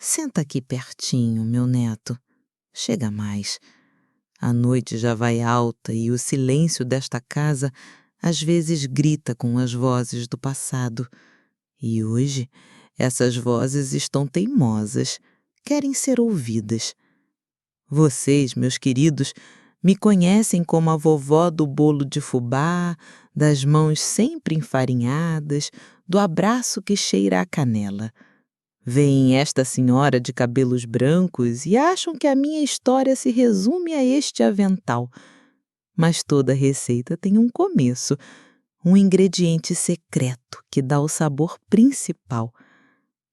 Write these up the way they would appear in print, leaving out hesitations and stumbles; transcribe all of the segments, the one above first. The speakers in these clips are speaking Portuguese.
Senta aqui pertinho, meu neto. Chega mais. A noite já vai alta e o silêncio desta casa às vezes grita com as vozes do passado. E hoje essas vozes estão teimosas, querem ser ouvidas. Vocês, meus queridos, me conhecem como a vovó do bolo de fubá, das mãos sempre enfarinhadas, do abraço que cheira a canela. Veem esta senhora de cabelos brancos e acham que a minha história se resume a este avental. Mas toda receita tem um começo, um ingrediente secreto que dá o sabor principal.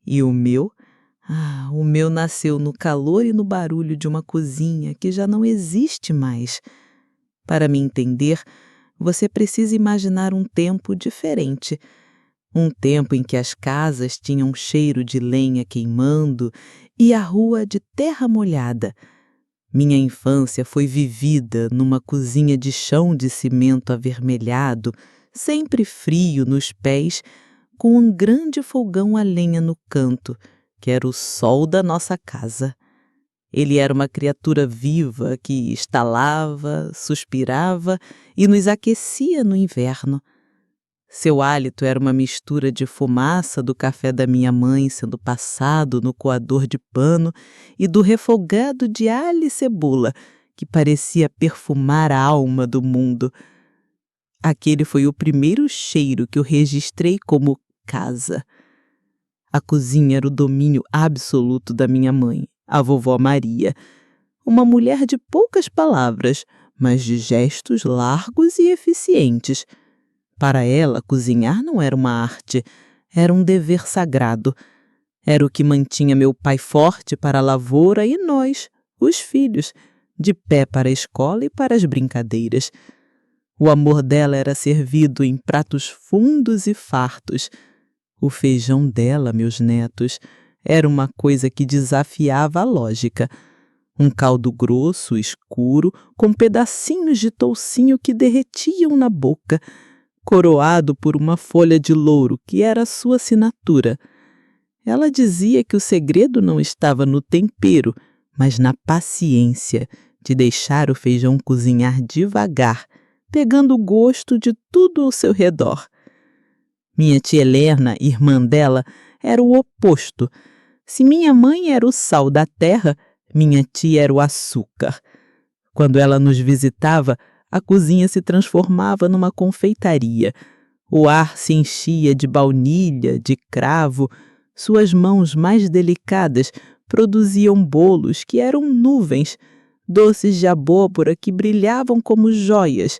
E o meu? O meu nasceu no calor e no barulho de uma cozinha que já não existe mais. Para me entender, você precisa imaginar um tempo diferente. Um tempo em que as casas tinham cheiro de lenha queimando e a rua de terra molhada. Minha infância foi vivida numa cozinha de chão de cimento avermelhado, sempre frio nos pés, com um grande fogão a lenha no canto, que era o sol da nossa casa. Ele era uma criatura viva que estalava, suspirava e nos aquecia no inverno. Seu hálito era uma mistura de fumaça do café da minha mãe sendo passado no coador de pano e do refogado de alho e cebola, que parecia perfumar a alma do mundo. Aquele foi o primeiro cheiro que eu registrei como casa. A cozinha era o domínio absoluto da minha mãe, a vovó Maria, uma mulher de poucas palavras, mas de gestos largos e eficientes. Para ela, cozinhar não era uma arte, era um dever sagrado. Era o que mantinha meu pai forte para a lavoura e nós, os filhos, de pé para a escola e para as brincadeiras. O amor dela era servido em pratos fundos e fartos. O feijão dela, meus netos, era uma coisa que desafiava a lógica. Um caldo grosso, escuro, com pedacinhos de toucinho que derretiam na boca, coroado por uma folha de louro que era a sua assinatura. Ela dizia que o segredo não estava no tempero, mas na paciência de deixar o feijão cozinhar devagar, pegando o gosto de tudo ao seu redor. Minha tia Helena, irmã dela, era o oposto. Se minha mãe era o sal da terra, minha tia era o açúcar. Quando ela nos visitava, a cozinha se transformava numa confeitaria. O ar se enchia de baunilha, de cravo. Suas mãos mais delicadas produziam bolos que eram nuvens, doces de abóbora que brilhavam como joias.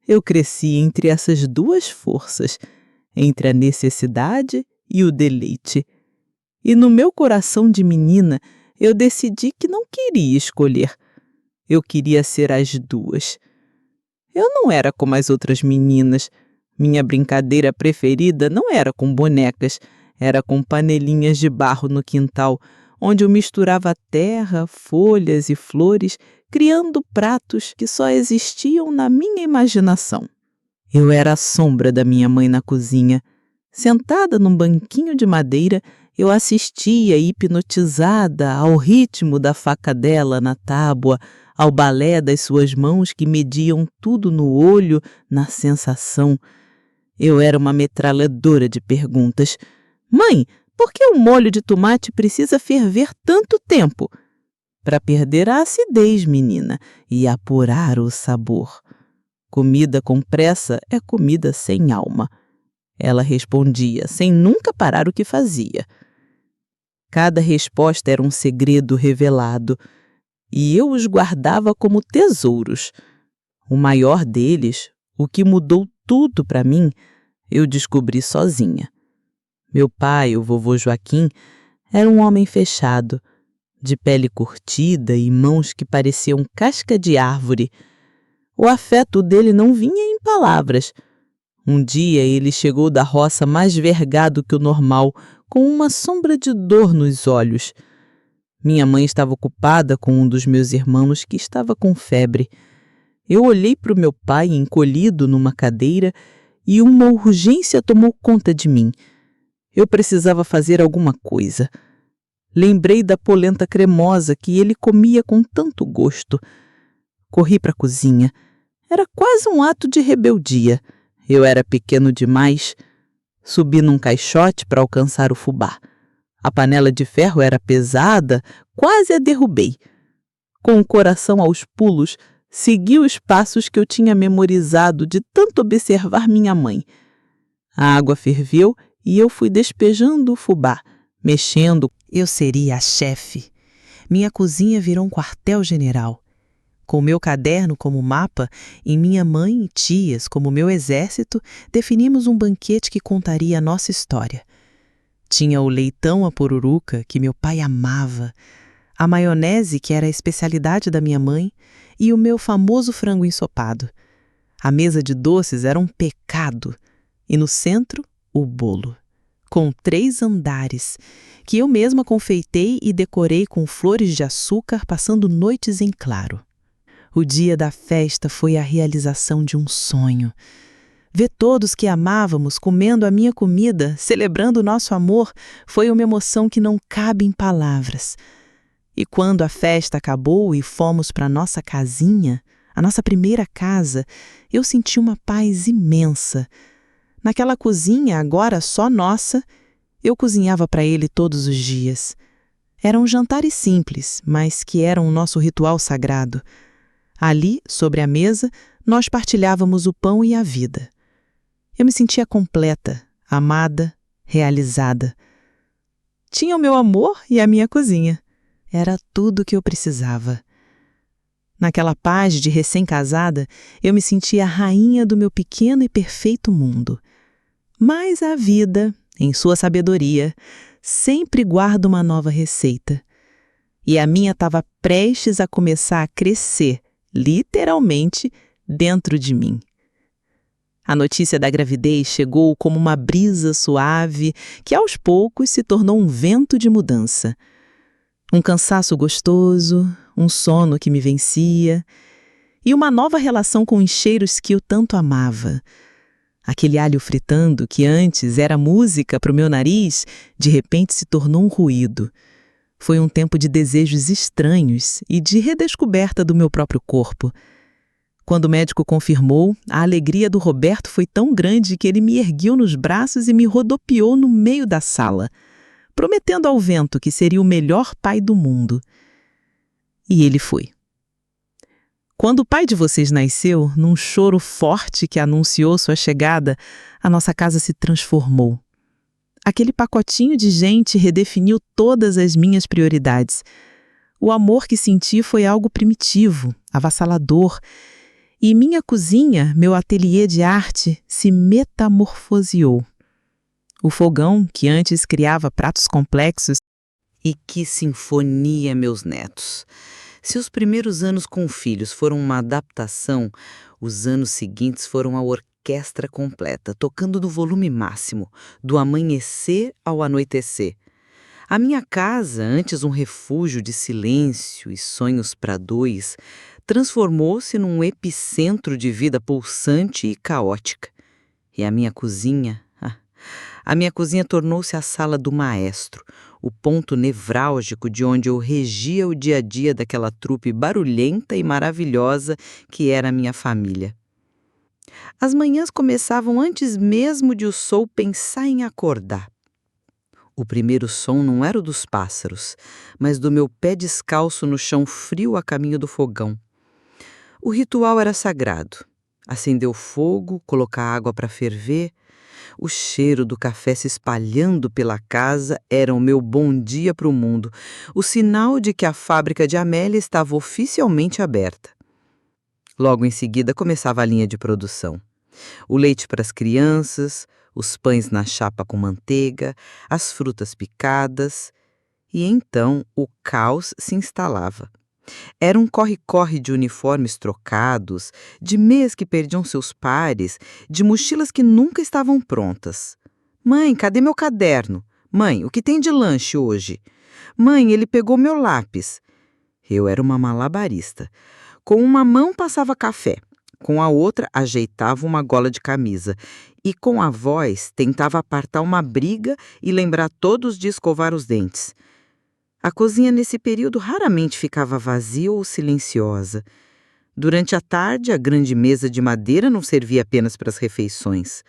Eu cresci entre essas duas forças, entre a necessidade e o deleite. E no meu coração de menina, eu decidi que não queria escolher. Eu queria ser as duas. Eu não era como as outras meninas. Minha brincadeira preferida não era com bonecas, era com panelinhas de barro no quintal, onde eu misturava terra, folhas e flores, criando pratos que só existiam na minha imaginação. Eu era a sombra da minha mãe na cozinha. Sentada num banquinho de madeira, eu assistia hipnotizada ao ritmo da faca dela na tábua, ao balé das suas mãos que mediam tudo no olho, na sensação. Eu era uma metralhadora de perguntas. Mãe, por que o molho de tomate precisa ferver tanto tempo? Para perder a acidez, menina, e apurar o sabor. Comida com pressa é comida sem alma. Ela respondia, sem nunca parar o que fazia. Cada resposta era um segredo revelado, e eu os guardava como tesouros. O maior deles, o que mudou tudo para mim, eu descobri sozinha. Meu pai, o vovô Joaquim, era um homem fechado, de pele curtida e mãos que pareciam casca de árvore. O afeto dele não vinha em palavras. Um dia ele chegou da roça mais vergado que o normal, com uma sombra de dor nos olhos. Minha mãe estava ocupada com um dos meus irmãos que estava com febre. Eu olhei para o meu pai encolhido numa cadeira e uma urgência tomou conta de mim. Eu precisava fazer alguma coisa. Lembrei da polenta cremosa que ele comia com tanto gosto. Corri para a cozinha. Era quase um ato de rebeldia. Eu era pequeno demais. Subi num caixote para alcançar o fubá. A panela de ferro era pesada, quase a derrubei. Com o coração aos pulos, segui os passos que eu tinha memorizado de tanto observar minha mãe. A água ferveu e eu fui despejando o fubá, mexendo. Eu seria a chefe. Minha cozinha virou um quartel-general. Com meu caderno como mapa, e minha mãe e tias como meu exército, definimos um banquete que contaria a nossa história. Tinha o leitão à pururuca, que meu pai amava, a maionese, que era a especialidade da minha mãe, e o meu famoso frango ensopado. A mesa de doces era um pecado, e no centro, o bolo, com 3 andares, que eu mesma confeitei e decorei com flores de açúcar, passando noites em claro. O dia da festa foi a realização de um sonho. Ver todos que amávamos comendo a minha comida, celebrando o nosso amor, foi uma emoção que não cabe em palavras. E quando a festa acabou e fomos para nossa casinha, a nossa primeira casa, eu senti uma paz imensa. Naquela cozinha, agora só nossa, eu cozinhava para ele todos os dias. Eram jantares simples, mas que eram o nosso ritual sagrado. Ali, sobre a mesa, nós partilhávamos o pão e a vida. Eu me sentia completa, amada, realizada. Tinha o meu amor e a minha cozinha. Era tudo o que eu precisava. Naquela paz de recém-casada, eu me sentia a rainha do meu pequeno e perfeito mundo. Mas a vida, em sua sabedoria, sempre guarda uma nova receita. E a minha estava prestes a começar a crescer, literalmente, dentro de mim. A notícia da gravidez chegou como uma brisa suave que, aos poucos, se tornou um vento de mudança. Um cansaço gostoso, um sono que me vencia e uma nova relação com os cheiros que eu tanto amava. Aquele alho fritando, que antes era música para o meu nariz, de repente se tornou um ruído. Foi um tempo de desejos estranhos e de redescoberta do meu próprio corpo. Quando o médico confirmou, a alegria do Roberto foi tão grande que ele me ergueu nos braços e me rodopiou no meio da sala, prometendo ao vento que seria o melhor pai do mundo. E ele foi. Quando o pai de vocês nasceu, num choro forte que anunciou sua chegada, a nossa casa se transformou. Aquele pacotinho de gente redefiniu todas as minhas prioridades. O amor que senti foi algo primitivo, avassalador, e minha cozinha, meu ateliê de arte, se metamorfoseou. O fogão, que antes criava pratos complexos. E que sinfonia, meus netos! Se os primeiros anos com filhos foram uma adaptação, os anos seguintes foram a orquestra completa, tocando no volume máximo, do amanhecer ao anoitecer. A minha casa, antes um refúgio de silêncio e sonhos para dois, transformou-se num epicentro de vida pulsante e caótica. E a minha cozinha... A minha cozinha tornou-se a sala do maestro, o ponto nevrálgico de onde eu regia o dia a dia daquela trupe barulhenta e maravilhosa que era a minha família. As manhãs começavam antes mesmo de o sol pensar em acordar. O primeiro som não era o dos pássaros, mas do meu pé descalço no chão frio a caminho do fogão. O ritual era sagrado. Acender o fogo, colocar água para ferver. O cheiro do café se espalhando pela casa era o meu bom dia para o mundo, o sinal de que a fábrica de Amélia estava oficialmente aberta. Logo em seguida começava a linha de produção. O leite para as crianças, os pães na chapa com manteiga, as frutas picadas. E então o caos se instalava. Era um corre-corre de uniformes trocados, de meias que perdiam seus pares, de mochilas que nunca estavam prontas. Mãe, cadê meu caderno? Mãe, o que tem de lanche hoje? Mãe, ele pegou meu lápis. Eu era uma malabarista. Com uma mão passava café, com a outra ajeitava uma gola de camisa e com a voz tentava apartar uma briga e lembrar todos de escovar os dentes. A cozinha nesse período raramente ficava vazia ou silenciosa. Durante a tarde, a grande mesa de madeira não servia apenas para as refeições.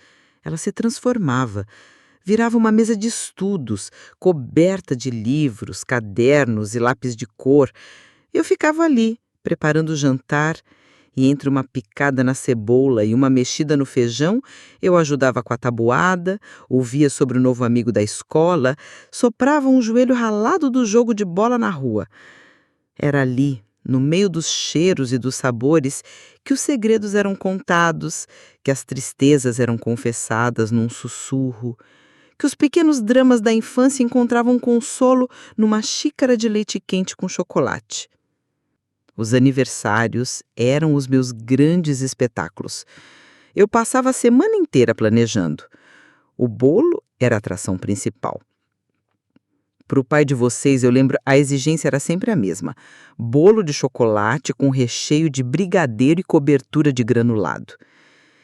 Ela se transformava, virava uma mesa de estudos, coberta de livros, cadernos e lápis de cor. Eu ficava ali, preparando o jantar, e entre uma picada na cebola e uma mexida no feijão, eu ajudava com a tabuada, ouvia sobre o novo amigo da escola, soprava um joelho ralado do jogo de bola na rua. Era ali, no meio dos cheiros e dos sabores, que os segredos eram contados, que as tristezas eram confessadas num sussurro, que os pequenos dramas da infância encontravam consolo numa xícara de leite quente com chocolate. Os aniversários eram os meus grandes espetáculos. Eu passava a semana inteira planejando. O bolo era a atração principal. Para o pai de vocês, eu lembro, a exigência era sempre a mesma. Bolo de chocolate com recheio de brigadeiro e cobertura de granulado.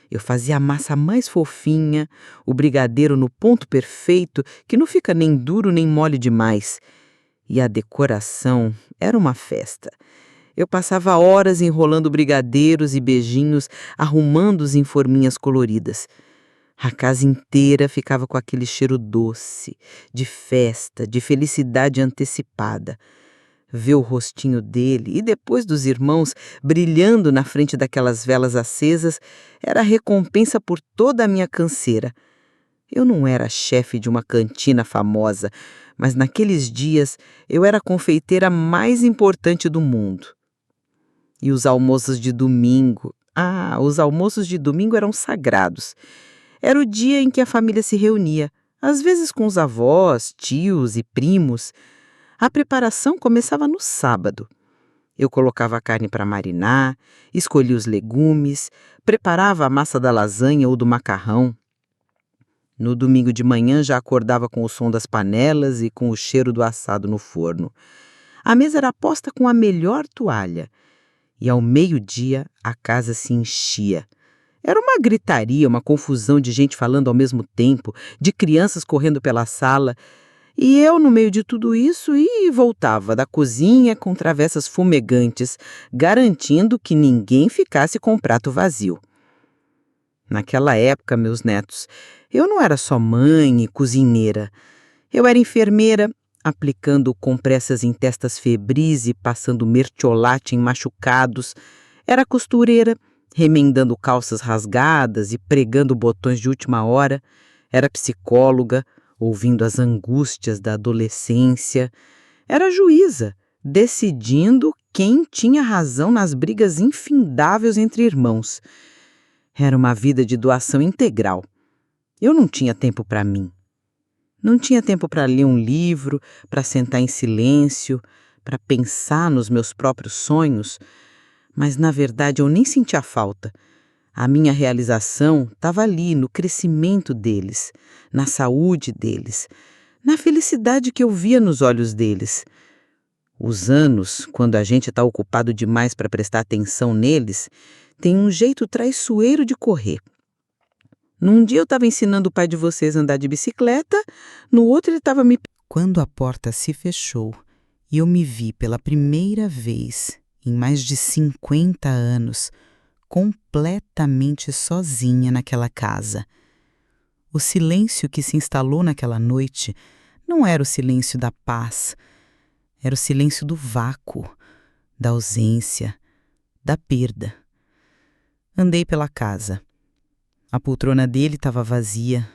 Eu fazia a massa mais fofinha, o brigadeiro no ponto perfeito, que não fica nem duro nem mole demais. E a decoração era uma festa. Eu passava horas enrolando brigadeiros e beijinhos, arrumando-os em forminhas coloridas. A casa inteira ficava com aquele cheiro doce, de festa, de felicidade antecipada. Ver o rostinho dele e depois dos irmãos brilhando na frente daquelas velas acesas era a recompensa por toda a minha canseira. Eu não era chefe de uma cantina famosa, mas naqueles dias eu era a confeiteira mais importante do mundo. E os almoços de domingo, os almoços de domingo eram sagrados. Era o dia em que a família se reunia, às vezes com os avós, tios e primos. A preparação começava no sábado. Eu colocava a carne para marinar, escolhia os legumes, preparava a massa da lasanha ou do macarrão. No domingo de manhã já acordava com o som das panelas e com o cheiro do assado no forno. A mesa era posta com a melhor toalha. E ao meio-dia a casa se enchia. Era uma gritaria, uma confusão de gente falando ao mesmo tempo, de crianças correndo pela sala. E eu, no meio de tudo isso, voltava da cozinha com travessas fumegantes, garantindo que ninguém ficasse com o prato vazio. Naquela época, meus netos, eu não era só mãe e cozinheira. Eu era enfermeira, aplicando compressas em testas febris e passando mertiolate em machucados. Era costureira, remendando calças rasgadas e pregando botões de última hora. Era psicóloga, ouvindo as angústias da adolescência. Era juíza, decidindo quem tinha razão nas brigas infindáveis entre irmãos. Era uma vida de doação integral. Eu não tinha tempo para mim. Não tinha tempo para ler um livro, para sentar em silêncio, para pensar nos meus próprios sonhos, mas na verdade eu nem sentia falta. A minha realização estava ali, no crescimento deles, na saúde deles, na felicidade que eu via nos olhos deles. Os anos, quando a gente está ocupado demais para prestar atenção neles, tem um jeito traiçoeiro de correr. Num dia eu estava ensinando o pai de vocês a andar de bicicleta, no outro ele estava me... Quando a porta se fechou e eu me vi pela primeira vez em mais de 50 anos, completamente sozinha naquela casa. O silêncio que se instalou naquela noite não era o silêncio da paz, era o silêncio do vácuo, da ausência, da perda. Andei pela casa. A poltrona dele estava vazia.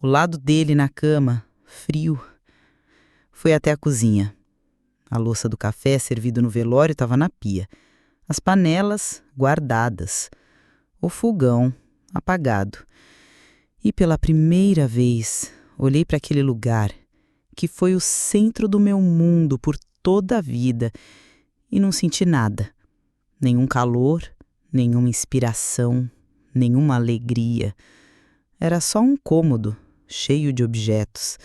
O lado dele na cama, frio. Fui até a cozinha. A louça do café servido no velório estava na pia. As panelas guardadas. O fogão apagado. E pela primeira vez olhei para aquele lugar que foi o centro do meu mundo por toda a vida e não senti nada. Nenhum calor, nenhuma inspiração, nenhuma alegria. Era só um cômodo, cheio de objetos.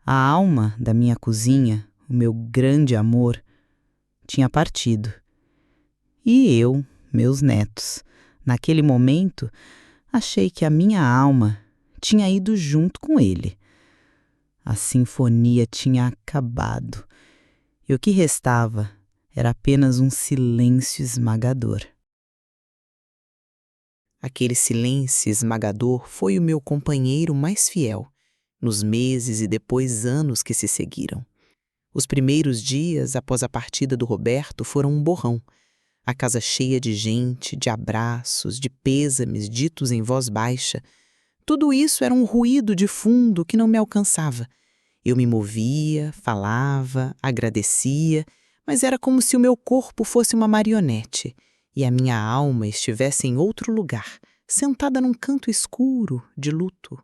A alma da minha cozinha, o meu grande amor, tinha partido. E eu, meus netos, naquele momento, achei que a minha alma tinha ido junto com ele. A sinfonia tinha acabado, e o que restava era apenas um silêncio esmagador. Aquele silêncio esmagador foi o meu companheiro mais fiel, nos meses e depois anos que se seguiram. Os primeiros dias após a partida do Roberto foram um borrão. A casa cheia de gente, de abraços, de pêsames ditos em voz baixa. Tudo isso era um ruído de fundo que não me alcançava. Eu me movia, falava, agradecia, mas era como se o meu corpo fosse uma marionete e a minha alma estivesse em outro lugar, sentada num canto escuro, de luto.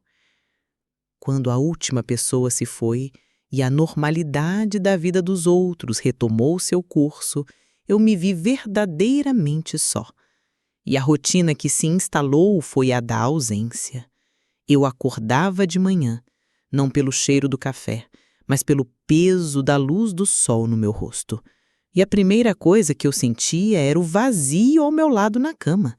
Quando a última pessoa se foi e a normalidade da vida dos outros retomou seu curso, eu me vi verdadeiramente só. E a rotina que se instalou foi a da ausência. Eu acordava de manhã, não pelo cheiro do café, mas pelo peso da luz do sol no meu rosto. E a primeira coisa que eu sentia era o vazio ao meu lado na cama.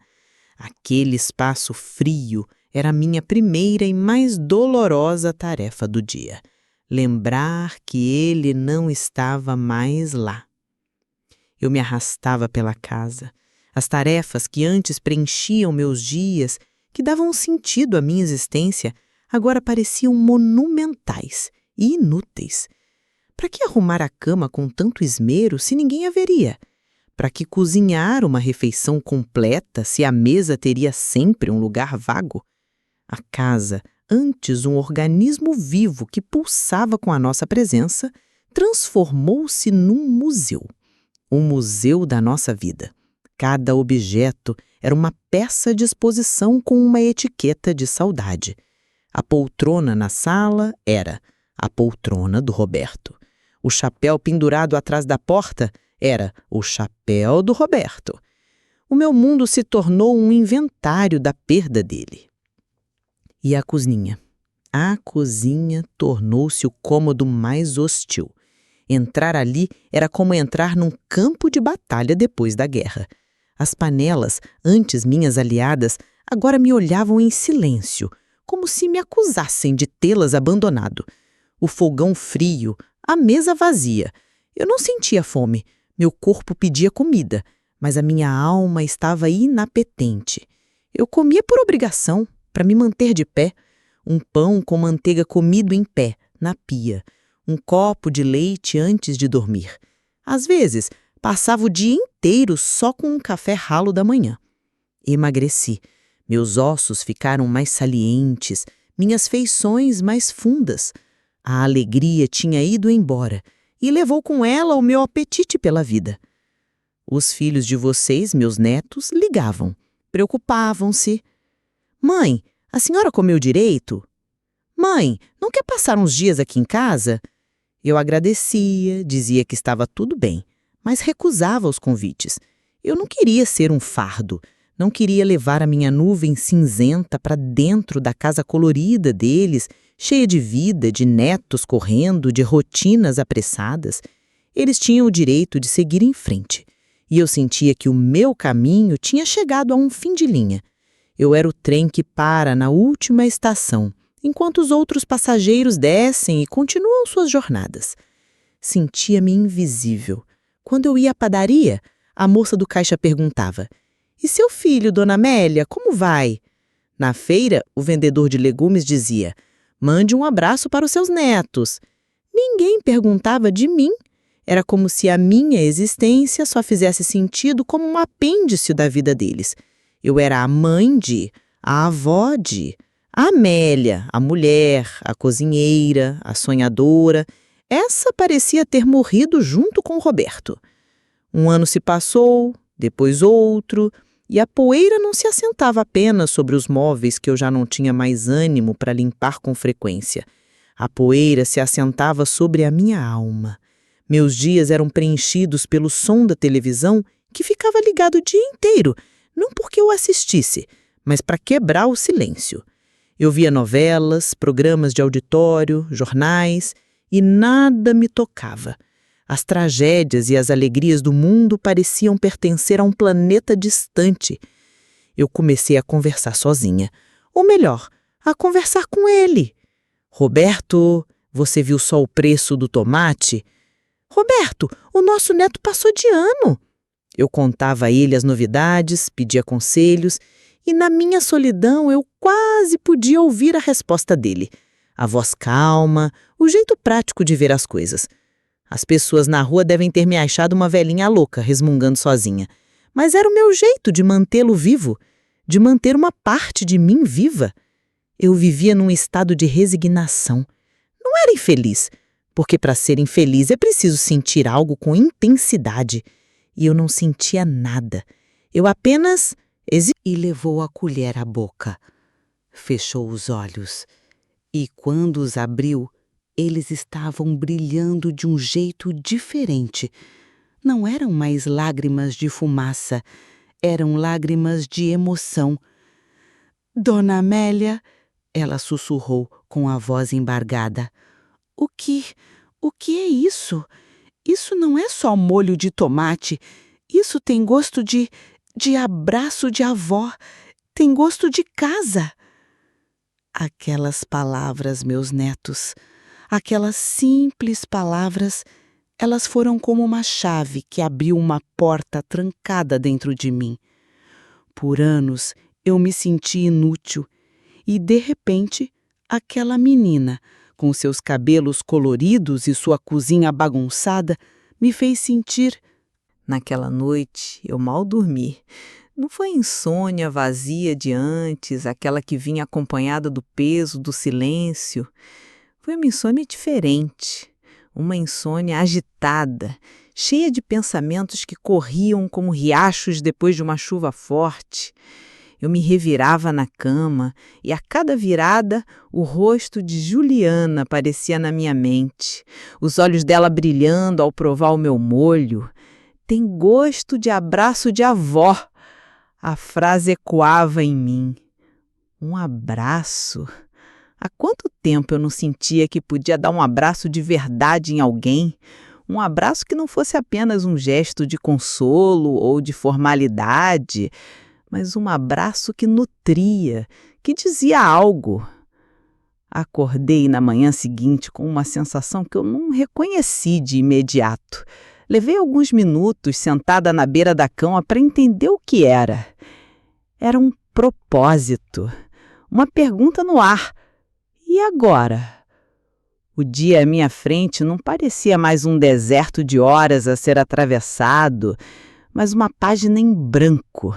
Aquele espaço frio era a minha primeira e mais dolorosa tarefa do dia. Lembrar que ele não estava mais lá. Eu me arrastava pela casa. As tarefas que antes preenchiam meus dias, que davam sentido à minha existência, agora pareciam monumentais e inúteis. Para que arrumar a cama com tanto esmero se ninguém a veria? Para que cozinhar uma refeição completa se a mesa teria sempre um lugar vago? A casa, antes um organismo vivo que pulsava com a nossa presença, transformou-se num museu. Um museu da nossa vida. Cada objeto era uma peça de exposição com uma etiqueta de saudade. A poltrona na sala era a poltrona do Roberto. O chapéu pendurado atrás da porta era o chapéu do Roberto. O meu mundo se tornou um inventário da perda dele. E a cozinha? A cozinha tornou-se o cômodo mais hostil. Entrar ali era como entrar num campo de batalha depois da guerra. As panelas, antes minhas aliadas, agora me olhavam em silêncio, como se me acusassem de tê-las abandonado. O fogão frio, a mesa vazia. Eu não sentia fome, meu corpo pedia comida, mas a minha alma estava inapetente. Eu comia por obrigação, para me manter de pé. Um pão com manteiga comido em pé, na pia. Um copo de leite antes de dormir. Às vezes, passava o dia inteiro só com um café ralo da manhã. Emagreci. Meus ossos ficaram mais salientes, minhas feições mais fundas. A alegria tinha ido embora e levou com ela o meu apetite pela vida. Os filhos de vocês, meus netos, ligavam, preocupavam-se. Mãe, a senhora comeu direito? Mãe, não quer passar uns dias aqui em casa? Eu agradecia, dizia que estava tudo bem, mas recusava os convites. Eu não queria ser um fardo, não queria levar a minha nuvem cinzenta para dentro da casa colorida deles, cheia de vida, de netos correndo, de rotinas apressadas. Eles tinham o direito de seguir em frente, e eu sentia que o meu caminho tinha chegado a um fim de linha. Eu era o trem que para na última estação, enquanto os outros passageiros descem e continuam suas jornadas. Sentia-me invisível. Quando eu ia à padaria, a moça do caixa perguntava: "E seu filho, dona Amélia, como vai?" Na feira, o vendedor de legumes dizia: "Mande um abraço para os seus netos." Ninguém perguntava de mim. Era como se a minha existência só fizesse sentido como um apêndice da vida deles. Eu era a mãe de, a avó de, a Amélia, a mulher, a cozinheira, a sonhadora. Essa parecia ter morrido junto com o Roberto. Um ano se passou, depois outro, e a poeira não se assentava apenas sobre os móveis que eu já não tinha mais ânimo para limpar com frequência. A poeira se assentava sobre a minha alma. Meus dias eram preenchidos pelo som da televisão que ficava ligado o dia inteiro, não porque eu assistisse, mas para quebrar o silêncio. Eu via novelas, programas de auditório, jornais, e nada me tocava. As tragédias e as alegrias do mundo pareciam pertencer a um planeta distante. Eu comecei a conversar sozinha, ou melhor, a conversar com ele. "Roberto, Você viu só o preço do tomate? Roberto, o nosso neto passou de ano. Eu contava a ele as novidades, pedia conselhos e na minha solidão eu quase podia ouvir a resposta dele. A voz calma, o jeito prático de ver as coisas. As pessoas na rua devem ter me achado uma velhinha louca, resmungando sozinha. Mas era o meu jeito de mantê-lo vivo, de manter uma parte de mim viva. Eu vivia num estado de resignação. Não era infeliz, porque para ser infeliz é preciso sentir algo com intensidade. E eu não sentia nada. Eu apenas E levou a colher à boca. Fechou os olhos. E quando os abriu, eles estavam brilhando de um jeito diferente. Não eram mais lágrimas de fumaça, eram lágrimas de emoção. Dona Amélia, ela sussurrou com a voz embargada. O que é isso? Isso não é só molho de tomate. Isso tem gosto de abraço de avó. Tem gosto de casa. Aquelas palavras, meus netos, aquelas simples palavras, elas foram como uma chave que abriu uma porta trancada dentro de mim. Por anos eu me senti inútil e, de repente, aquela menina, com seus cabelos coloridos e sua cozinha bagunçada, me fez sentir. Naquela noite eu mal dormi. Não foi a insônia vazia de antes, aquela que vinha acompanhada do peso, do silêncio. Foi uma insônia diferente, uma insônia agitada, cheia de pensamentos que corriam como riachos depois de uma chuva forte. Eu me revirava na cama e a cada virada o rosto de Juliana aparecia na minha mente, os olhos dela brilhando ao provar o meu molho. Tem gosto de abraço de avó. A frase ecoava em mim. Um abraço? Há quanto tempo eu não sentia que podia dar um abraço de verdade em alguém? Um abraço que não fosse apenas um gesto de consolo ou de formalidade, mas um abraço que nutria, que dizia algo. Acordei na manhã seguinte com uma sensação que eu não reconheci de imediato. Levei alguns minutos sentada na beira da cama para entender o que era. Era um propósito, uma pergunta no ar. E agora? O dia à minha frente não parecia mais um deserto de horas a ser atravessado, mas uma página em branco.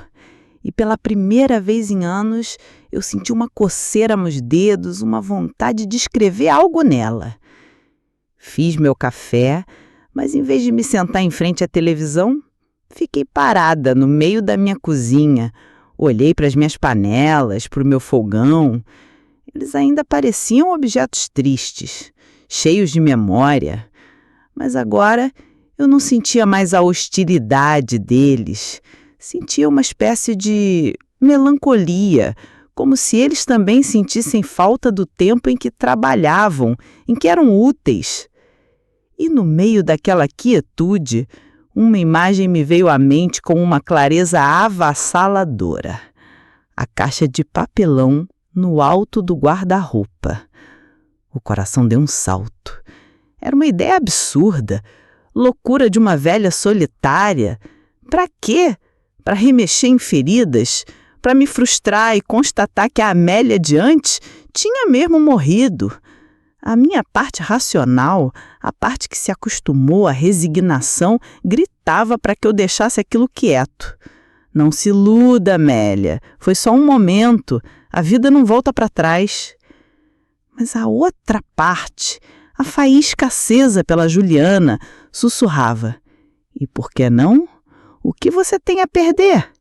E pela primeira vez em anos, eu senti uma coceira nos dedos, uma vontade de escrever algo nela. Fiz meu café, mas em vez de me sentar em frente à televisão, fiquei parada no meio da minha cozinha. Olhei para as minhas panelas, para o meu fogão. Eles ainda pareciam objetos tristes, cheios de memória. Mas agora eu não sentia mais a hostilidade deles. Sentia uma espécie de melancolia, como se eles também sentissem falta do tempo em que trabalhavam, em que eram úteis. E no meio daquela quietude, uma imagem me veio à mente com uma clareza avassaladora. A caixa de papelão no alto do guarda-roupa. O coração deu um salto. Era uma ideia absurda, loucura de uma velha solitária. Para quê? Para remexer em feridas? Para me frustrar e constatar que a Amélia de antes tinha mesmo morrido? A minha parte racional, a parte que se acostumou à resignação, gritava para que eu deixasse aquilo quieto. Não se iluda, Amélia. Foi só um momento. A vida não volta para trás. Mas a outra parte, a faísca acesa pela Juliana, sussurrava. E por que não? O que você tem a perder?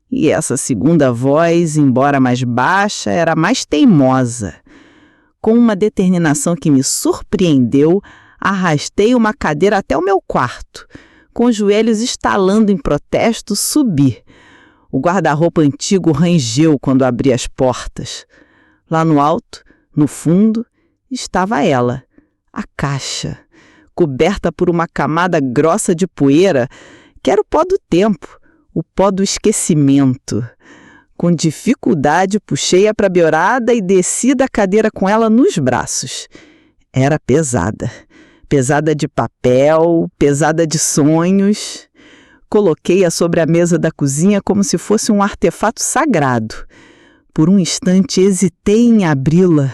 E essa segunda voz, embora mais baixa, era mais teimosa. Com uma determinação que me surpreendeu, arrastei uma cadeira até o meu quarto. Com os joelhos estalando em protesto, subi. O guarda-roupa antigo rangeu quando abri as portas. Lá no alto, no fundo, estava ela, a caixa, coberta por uma camada grossa de poeira, que era o pó do tempo, o pó do esquecimento. Com dificuldade, puxei-a para a beirada e desci da cadeira com ela nos braços. Era pesada. Pesada de papel, pesada de sonhos. Coloquei-a sobre a mesa da cozinha como se fosse um artefato sagrado. Por um instante hesitei em abri-la.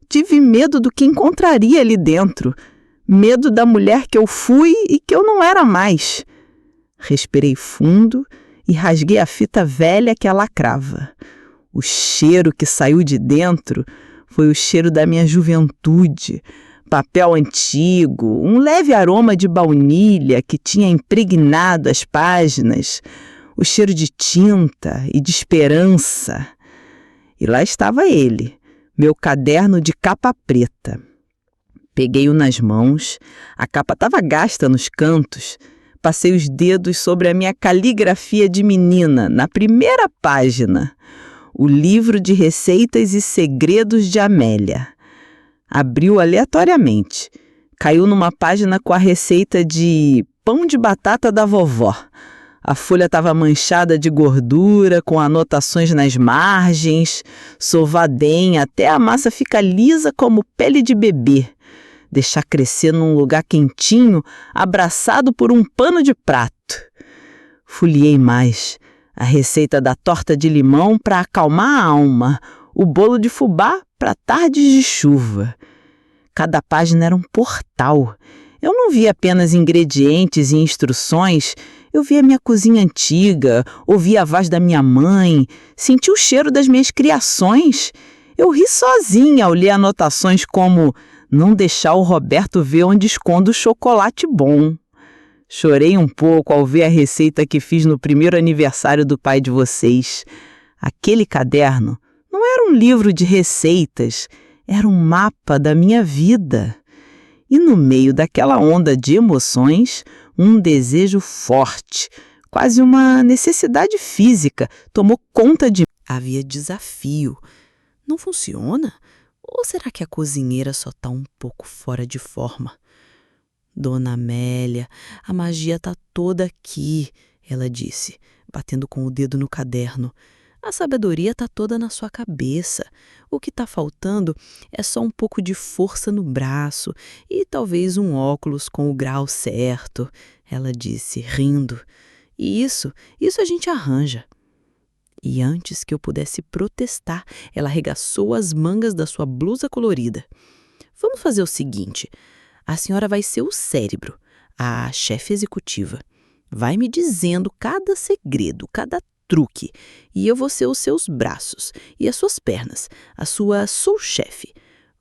Tive medo do que encontraria ali dentro. Medo da mulher que eu fui e que eu não era mais. Respirei fundo e rasguei a fita velha que a lacrava. O cheiro que saiu de dentro foi o cheiro da minha juventude. Papel antigo, um leve aroma de baunilha que tinha impregnado as páginas, o cheiro de tinta e de esperança. E lá estava ele, meu caderno de capa preta. Peguei-o nas mãos, a capa estava gasta nos cantos. Passei os dedos sobre a minha caligrafia de menina, na primeira página. O livro de receitas e segredos de Amélia. Abriu aleatoriamente. Caiu numa página com a receita de pão de batata da vovó. A folha estava manchada de gordura, com anotações nas margens. Sovar bem até a massa fica lisa como pele de bebê. Deixar crescer num lugar quentinho, abraçado por um pano de prato. Folhei mais. A receita da torta de limão para acalmar a alma. O bolo de fubá para tardes de chuva. Cada página era um portal. Eu não via apenas ingredientes e instruções, eu via minha cozinha antiga, ouvia a voz da minha mãe, senti o cheiro das minhas criações. Eu ri sozinha ao ler anotações como não deixar o Roberto ver onde escondo o chocolate bom. Chorei um pouco ao ver a receita que fiz no primeiro aniversário do pai de vocês. Aquele caderno não era um livro de receitas, era um mapa da minha vida. E no meio daquela onda de emoções, um desejo forte, quase uma necessidade física, tomou conta de mim. Havia desafio. Não funciona? Ou será que a cozinheira só está um pouco fora de forma? Dona Amélia, a magia está toda aqui, ela disse, batendo com o dedo no caderno. A sabedoria está toda na sua cabeça. O que está faltando é só um pouco de força no braço e talvez um óculos com o grau certo, ela disse, rindo. E isso a gente arranja. E antes que eu pudesse protestar, ela arregaçou as mangas da sua blusa colorida. Vamos fazer o seguinte, a senhora vai ser o cérebro, a chefe executiva. Vai me dizendo cada segredo, cada truque, e eu vou ser os seus braços e as suas pernas, a sua sous-chefe.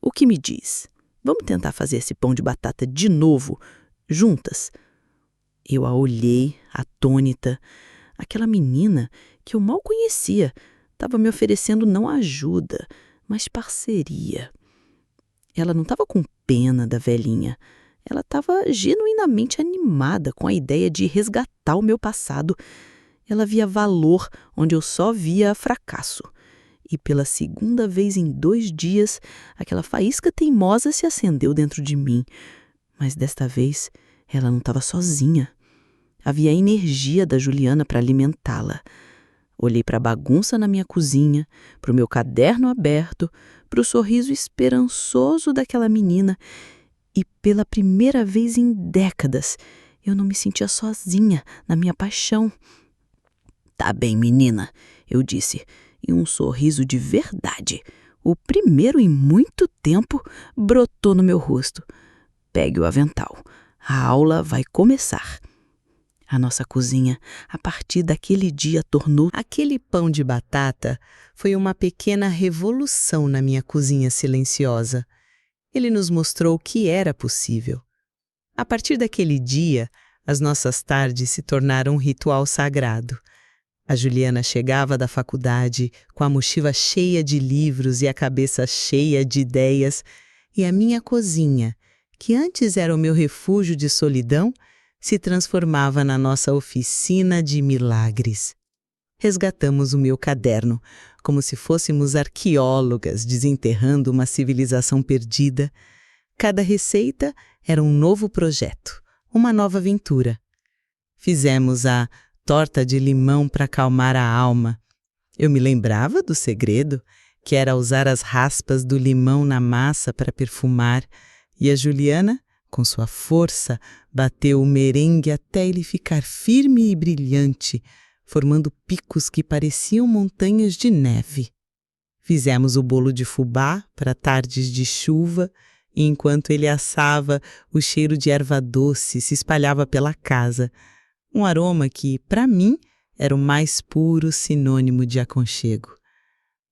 O que me diz? Vamos tentar fazer esse pão de batata de novo, juntas? Eu a olhei, atônita. Aquela menina que eu mal conhecia estava me oferecendo não ajuda, mas parceria. Ela não estava com pena da velhinha. Ela estava genuinamente animada com a ideia de resgatar o meu passado. Ela via valor onde eu só via fracasso. E pela segunda vez em 2 dias, aquela faísca teimosa se acendeu dentro de mim. Mas desta vez, ela não estava sozinha. Havia a energia da Juliana para alimentá-la. Olhei para a bagunça na minha cozinha, para o meu caderno aberto, para o sorriso esperançoso daquela menina e pela primeira vez em décadas eu não me sentia sozinha na minha paixão. Tá bem, menina, eu disse, e um sorriso de verdade, o primeiro em muito tempo, brotou no meu rosto. Pegue o avental, a aula vai começar. A nossa cozinha, a partir daquele dia, tornou... Aquele pão de batata foi uma pequena revolução na minha cozinha silenciosa. Ele nos mostrou o que era possível. A partir daquele dia, as nossas tardes se tornaram um ritual sagrado. A Juliana chegava da faculdade com a mochila cheia de livros e a cabeça cheia de ideias, e a minha cozinha, que antes era o meu refúgio de solidão, se transformava na nossa oficina de milagres. Resgatamos o meu caderno, como se fôssemos arqueólogas desenterrando uma civilização perdida. Cada receita era um novo projeto, uma nova aventura. Fizemos a torta de limão para acalmar a alma. Eu me lembrava do segredo, que era usar as raspas do limão na massa para perfumar, E a Juliana, com sua força, bateu o merengue até ele ficar firme e brilhante, formando picos que pareciam montanhas de neve. Fizemos o bolo de fubá para tardes de chuva, e enquanto ele assava, o cheiro de erva doce se espalhava pela casa, um aroma que, para mim, era o mais puro sinônimo de aconchego.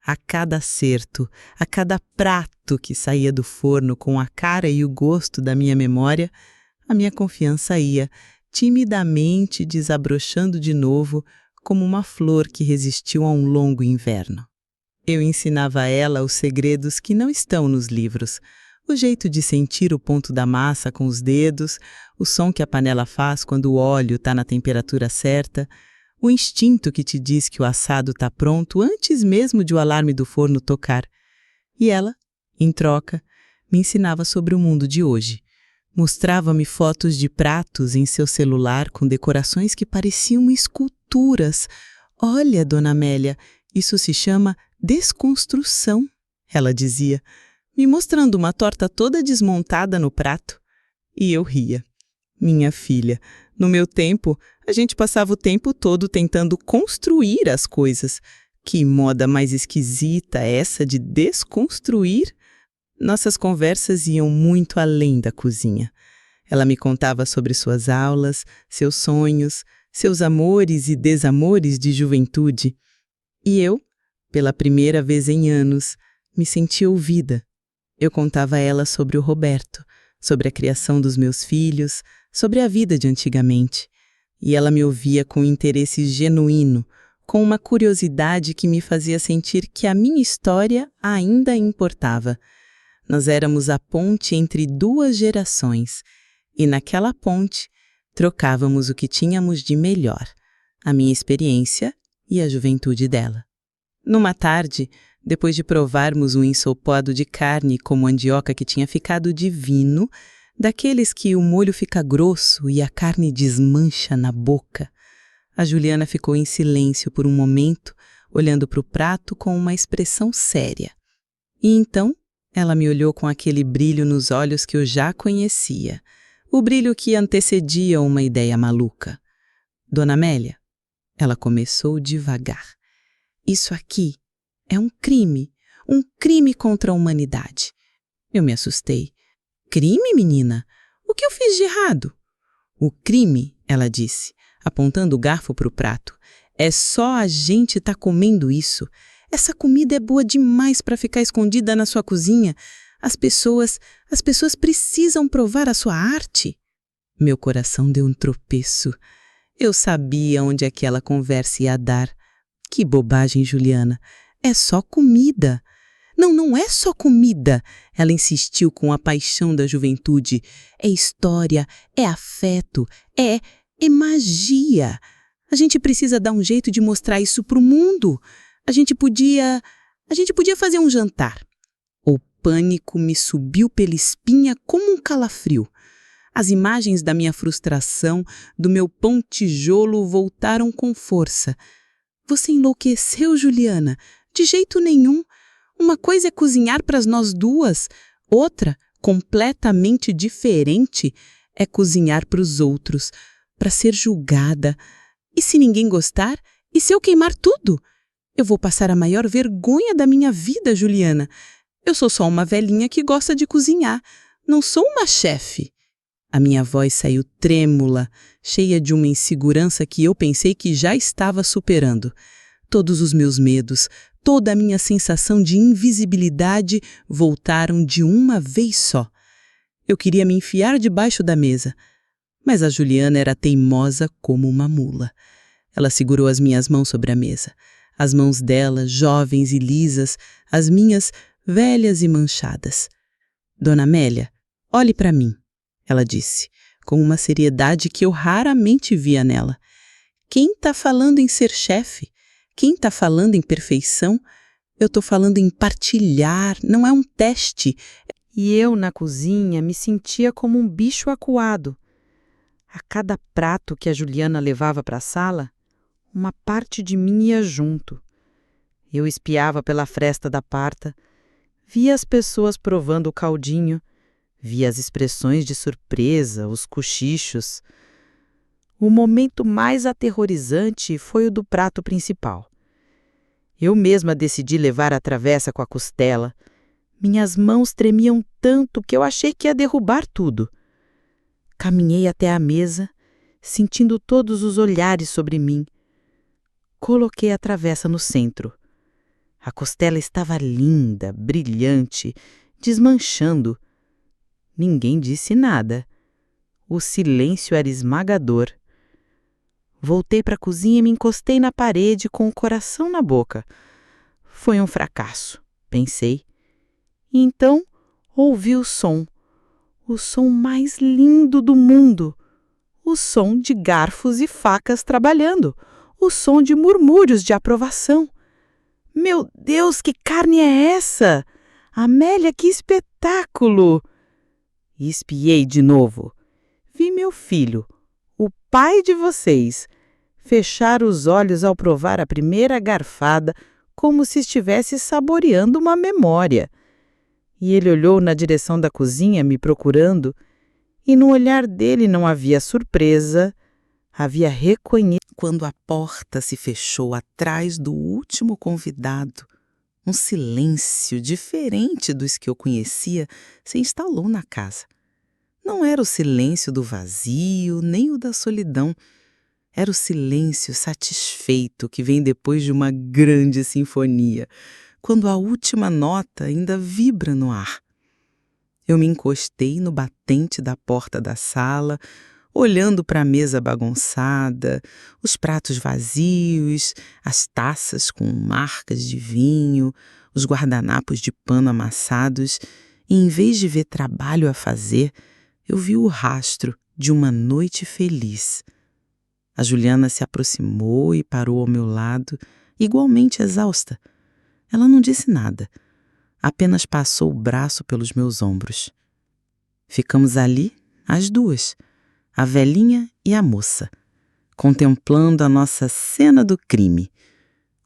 A cada acerto, a cada prato que saía do forno com a cara e o gosto da minha memória, a minha confiança ia, timidamente desabrochando de novo, como uma flor que resistiu a um longo inverno. Eu ensinava a ela os segredos que não estão nos livros, o jeito de sentir o ponto da massa com os dedos, o som que a panela faz quando o óleo está na temperatura certa, o instinto que te diz que o assado está pronto antes mesmo de o alarme do forno tocar. E ela, em troca, me ensinava sobre o mundo de hoje. Mostrava-me fotos de pratos em seu celular com decorações que pareciam esculturas. Olha, Dona Amélia, isso se chama desconstrução, ela dizia, me mostrando uma torta toda desmontada no prato. E eu ria. Minha filha, no meu tempo, a gente passava o tempo todo tentando construir as coisas. Que moda mais esquisita essa de desconstruir? Nossas conversas iam muito além da cozinha. Ela me contava sobre suas aulas, seus sonhos, seus amores e desamores de juventude. E eu, pela primeira vez em anos, me senti ouvida. Eu contava a ela sobre o Roberto, sobre a criação dos meus filhos, sobre a vida de antigamente. E ela me ouvia com interesse genuíno, com uma curiosidade que me fazia sentir que a minha história ainda importava. Nós éramos a ponte entre duas gerações, e naquela ponte trocávamos o que tínhamos de melhor, a minha experiência e a juventude dela. Numa tarde, depois de provarmos um ensopado de carne com mandioca que tinha ficado divino, daqueles que o molho fica grosso e a carne desmancha na boca, a Juliana ficou em silêncio por um momento, olhando para o prato com uma expressão séria. E então, ela me olhou com aquele brilho nos olhos que eu já conhecia, o brilho que antecedia uma ideia maluca. Dona Amélia, ela começou devagar. Isso aqui é um crime contra a humanidade. Eu me assustei. Crime, menina? O que eu fiz de errado? O crime, ela disse, apontando o garfo para o prato, é só a gente tá comendo isso. Essa comida é boa demais para ficar escondida na sua cozinha. As pessoas precisam provar a sua arte. Meu coração deu um tropeço. Eu sabia onde aquela conversa ia dar. Que bobagem, Juliana. É só comida. Não é só comida, ela insistiu com a paixão da juventude. É história, é afeto, é magia. A gente precisa dar um jeito de mostrar isso para o mundo. A gente podia fazer um jantar. O pânico me subiu pela espinha como um calafrio. As imagens da minha frustração, do meu pão tijolo voltaram com força. Você enlouqueceu, Juliana? De jeito nenhum. Uma coisa é cozinhar para nós duas, outra, completamente diferente, é cozinhar para os outros, para ser julgada. E se ninguém gostar? E se eu queimar tudo? Eu vou passar a maior vergonha da minha vida, Juliana. Eu sou só uma velhinha que gosta de cozinhar. Não sou uma chefe. A minha voz saiu trêmula, cheia de uma insegurança que eu pensei que já estava superando. Todos os meus medos, toda a minha sensação de invisibilidade voltaram de uma vez só. Eu queria me enfiar debaixo da mesa, mas a Juliana era teimosa como uma mula. Ela segurou as minhas mãos sobre a mesa. As mãos dela, jovens e lisas, as minhas, velhas e manchadas. Dona Amélia, olhe para mim, ela disse, com uma seriedade que eu raramente via nela. Quem está falando em ser chefe? Quem está falando em perfeição? Eu estou falando em partilhar, não é um teste. E eu, na cozinha, me sentia como um bicho acuado. A cada prato que a Juliana levava para a sala, uma parte de mim ia junto. Eu espiava pela fresta da parta, via as pessoas provando o caldinho, Vi as expressões de surpresa, os cochichos. O momento mais aterrorizante foi o do prato principal. Eu mesma decidi levar a travessa com a costela. Minhas mãos tremiam tanto que eu achei que ia derrubar tudo. Caminhei até a mesa, sentindo todos os olhares sobre mim. Coloquei a travessa no centro. A costela estava linda, brilhante, desmanchando. Ninguém disse nada. O silêncio era esmagador. Voltei para a cozinha e me encostei na parede com o coração na boca. Foi um fracasso, pensei. E então ouvi o som mais lindo do mundo. O som de garfos e facas trabalhando. O som de murmúrios de aprovação. Meu Deus, que carne é essa? Amélia, que espetáculo! E espiei de novo. Vi meu filho, o pai de vocês, fechar os olhos ao provar a primeira garfada, como se estivesse saboreando uma memória. E ele olhou na direção da cozinha, me procurando, e no olhar dele não havia surpresa, havia reconhecimento. Quando a porta se fechou atrás do último convidado, um silêncio diferente dos que eu conhecia se instalou na casa. Não era o silêncio do vazio, nem o da solidão. Era o silêncio satisfeito que vem depois de uma grande sinfonia, quando a última nota ainda vibra no ar. Eu me encostei no batente da porta da sala, olhando para a mesa bagunçada, os pratos vazios, as taças com marcas de vinho, os guardanapos de pano amassados, e em vez de ver trabalho a fazer, eu vi o rastro de uma noite feliz. A Juliana se aproximou e parou ao meu lado, igualmente exausta. Ela não disse nada, apenas passou o braço pelos meus ombros. Ficamos ali, as duas, a velhinha e a moça, contemplando a nossa cena do crime.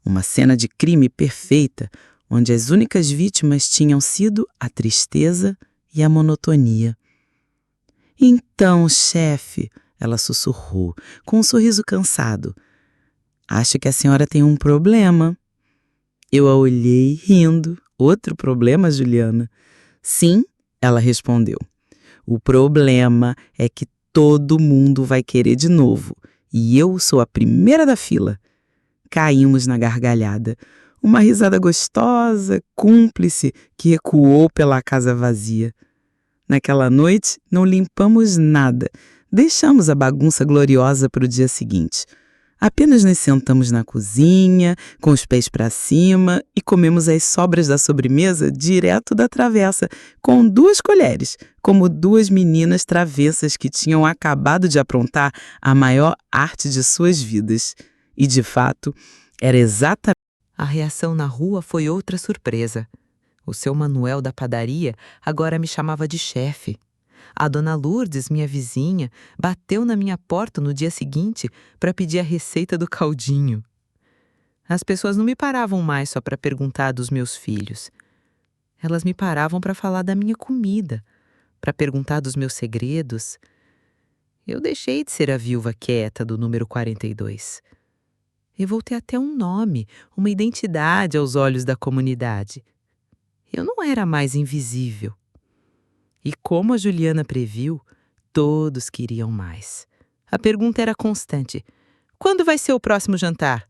Uma cena de crime perfeita, onde as únicas vítimas tinham sido a tristeza e a monotonia. Então, chefe, ela sussurrou, com um sorriso cansado, acho que a senhora tem um problema. Eu a olhei rindo. Outro problema, Juliana? Sim, ela respondeu. O problema é que todo mundo vai querer de novo, e eu sou a primeira da fila. Caímos na gargalhada. Uma risada gostosa, cúmplice, que ecoou pela casa vazia. Naquela noite, não limpamos nada. Deixamos a bagunça gloriosa para o dia seguinte. Apenas nos sentamos na cozinha, com os pés para cima, e comemos as sobras da sobremesa direto da travessa, com 2 colheres, como 2 meninas travessas que tinham acabado de aprontar a maior arte de suas vidas. E, de fato, era exatamente... A reação na rua foi outra surpresa. O seu Manuel da padaria agora me chamava de chefe. A dona Lourdes, minha vizinha, bateu na minha porta no dia seguinte para pedir a receita do caldinho. As pessoas não me paravam mais só para perguntar dos meus filhos. Elas me paravam para falar da minha comida, para perguntar dos meus segredos. Eu deixei de ser a viúva quieta do número 42. Eu voltei até um nome, uma identidade aos olhos da comunidade. Eu não era mais invisível. E como a Juliana previu, todos queriam mais. A pergunta era constante: quando vai ser o próximo jantar?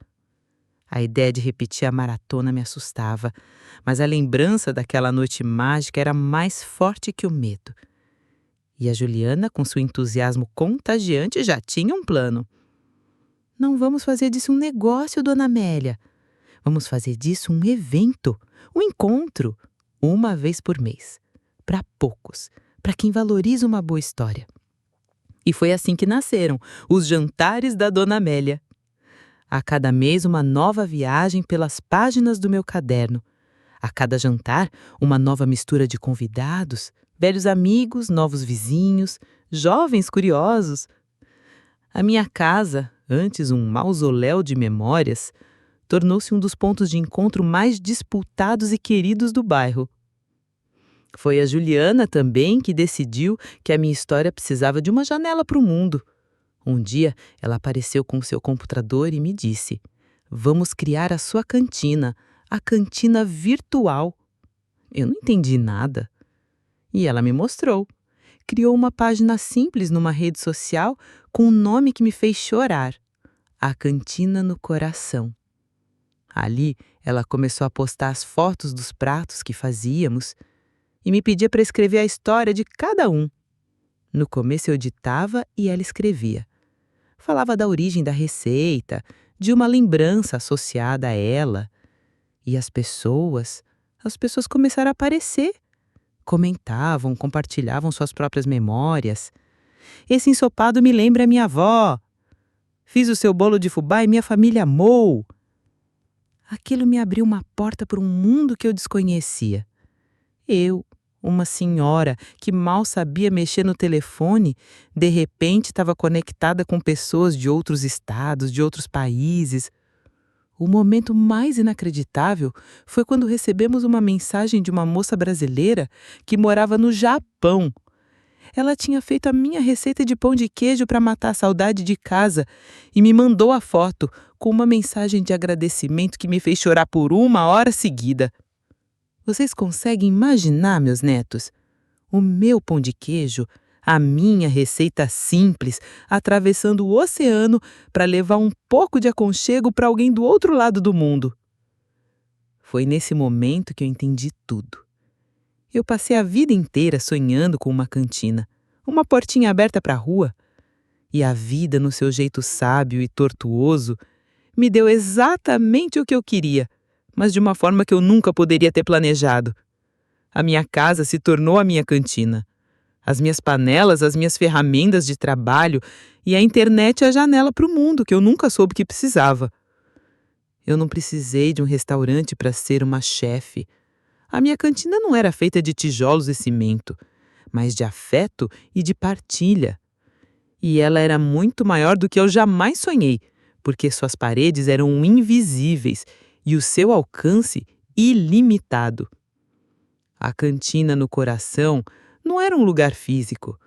A ideia de repetir a maratona me assustava, mas a lembrança daquela noite mágica era mais forte que o medo. E a Juliana, com seu entusiasmo contagiante, já tinha um plano. Não vamos fazer disso um negócio, dona Amélia. Vamos fazer disso um evento, um encontro, uma vez por mês. Para poucos, para quem valoriza uma boa história. E foi assim que nasceram os jantares da Dona Amélia. A cada mês uma nova viagem pelas páginas do meu caderno. A cada jantar uma nova mistura de convidados, velhos amigos, novos vizinhos, jovens curiosos. A minha casa, antes um mausoléu de memórias, tornou-se um dos pontos de encontro mais disputados e queridos do bairro. Foi a Juliana também que decidiu que a minha história precisava de uma janela para o mundo. Um dia, ela apareceu com seu computador e me disse: "Vamos criar a sua cantina, a cantina virtual." Eu não entendi nada. E ela me mostrou. Criou uma página simples numa rede social com um nome que me fez chorar: A Cantina no Coração. Ali, ela começou a postar as fotos dos pratos que fazíamos e me pedia para escrever a história de cada um. No começo eu ditava e ela escrevia. Falava da origem da receita, de uma lembrança associada a ela. E as pessoas começaram a aparecer. Comentavam, compartilhavam suas próprias memórias. "Esse ensopado me lembra a minha avó. Fiz o seu bolo de fubá e minha família amou." Aquilo me abriu uma porta para um mundo que eu desconhecia. Eu, uma senhora que mal sabia mexer no telefone, de repente estava conectada com pessoas de outros estados, de outros países. O momento mais inacreditável foi quando recebemos uma mensagem de uma moça brasileira que morava no Japão. Ela tinha feito a minha receita de pão de queijo para matar a saudade de casa e me mandou a foto com uma mensagem de agradecimento que me fez chorar por 1 hora seguida. Vocês conseguem imaginar, meus netos? O meu pão de queijo, a minha receita simples, atravessando o oceano para levar um pouco de aconchego para alguém do outro lado do mundo. Foi nesse momento que eu entendi tudo. Eu passei a vida inteira sonhando com uma cantina, uma portinha aberta para a rua. E a vida, no seu jeito sábio e tortuoso, me deu exatamente o que eu queria, mas de uma forma que eu nunca poderia ter planejado. A minha casa se tornou a minha cantina. As minhas panelas, as minhas ferramentas de trabalho e a internet a janela para o mundo que eu nunca soube que precisava. Eu não precisei de um restaurante para ser uma chefe. A minha cantina não era feita de tijolos e cimento, mas de afeto e de partilha. E ela era muito maior do que eu jamais sonhei, porque suas paredes eram invisíveis e o seu alcance ilimitado. A cantina no coração não era um lugar físico.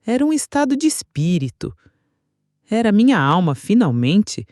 Era um estado de espírito. Era minha alma, finalmente,